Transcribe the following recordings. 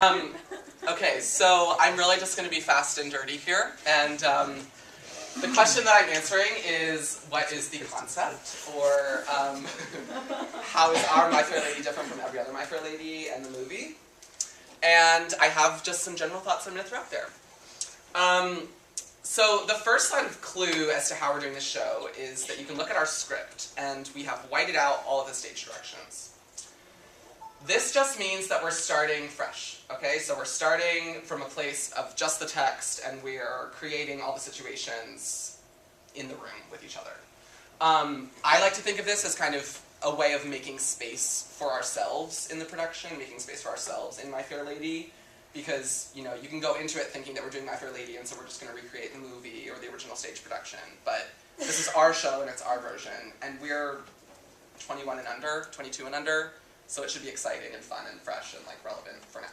Okay, so I'm really just going to be fast and dirty here, and the question that I'm answering is, what is the concept, or how is our My Fair Lady different from every other My Fair Lady and the movie? And I have just some general thoughts I'm going to throw out there. So the first sort of clue as to how we're doing this show is that you can look at our script, and we have whited out all of the stage directions. This just means that we're starting fresh, okay? So we're starting from a place of just the text, and we're creating all the situations in the room with each other. I like to think of this as kind of a way of making space for ourselves in the production, making space for ourselves in My Fair Lady, because, you know, you can go into it thinking that we're doing My Fair Lady, and so we're just going to recreate the movie or the original stage production, but this is our show, and it's our version, and we're 21 and under, 22 and under, so it should be exciting and fun and fresh and like relevant for now.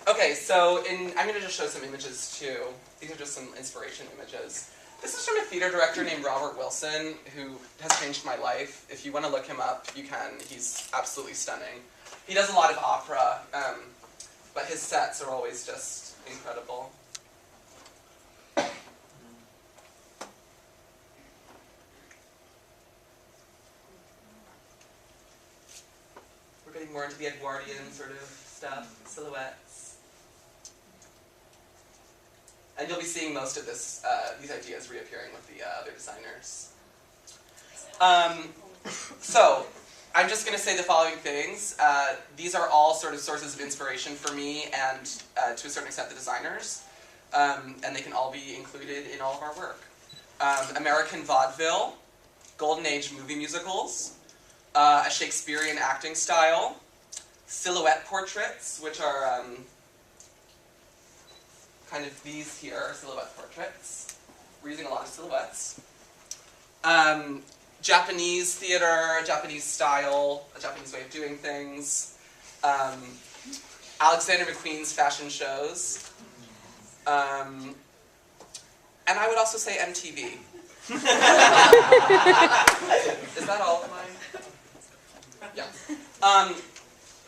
Okay, so I'm going to just show some images too. These are just some inspiration images. This is from a theater director named Robert Wilson, who has changed my life. If you want to look him up, you can. He's absolutely stunning. He does a lot of opera, but his sets are always just incredible. Getting more into the Edwardian sort of stuff, silhouettes. And you'll be seeing most of this, these ideas reappearing with the other designers. So, I'm just going to say the following things. These are all sort of sources of inspiration for me and, to a certain extent, the designers. And they can all be included in all of our work. American vaudeville, Golden Age movie musicals, a Shakespearean acting style, silhouette portraits, which are kind of these here, silhouette portraits. We're using a lot of silhouettes. Japanese theater, Japanese style, a Japanese way of doing things. Alexander McQueen's fashion shows. And I would also say MTV. Is that all of mine? Yeah.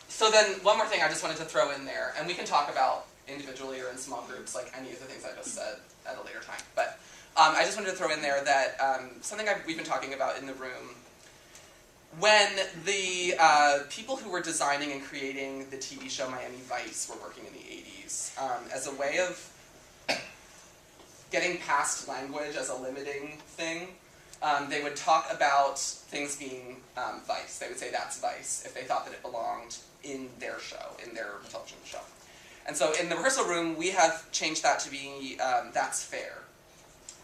So then, one more thing I just wanted to throw in there, and we can talk about individually or in small groups, like any of the things I just said at a later time. But I just wanted to throw in there that something we've been talking about in the room. When the people who were designing and creating the TV show Miami Vice were working in the 80s, as a way of getting past language as a limiting thing, they would talk about things being Vice. They would say, that's Vice, if they thought that it belonged in their show, in their television show. And so in the rehearsal room, we have changed that to be, that's fair,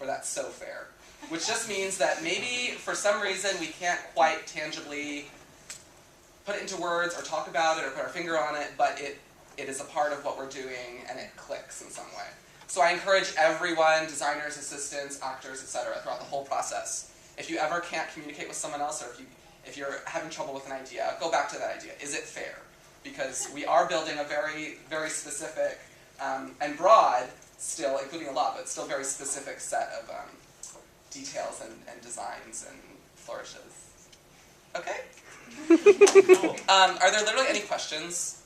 or that's so fair, which just means that maybe for some reason we can't quite tangibly put it into words or talk about it or put our finger on it, but it is a part of what we're doing and it clicks in some way. So I encourage everyone, designers, assistants, actors, etc., throughout the whole process. If you ever can't communicate with someone else, or if you're having trouble with an idea, go back to that idea. Is it fair? Because we are building a very, very specific and broad, still, including a lot, but still very specific set of details and designs and flourishes. Okay? Are there literally any questions?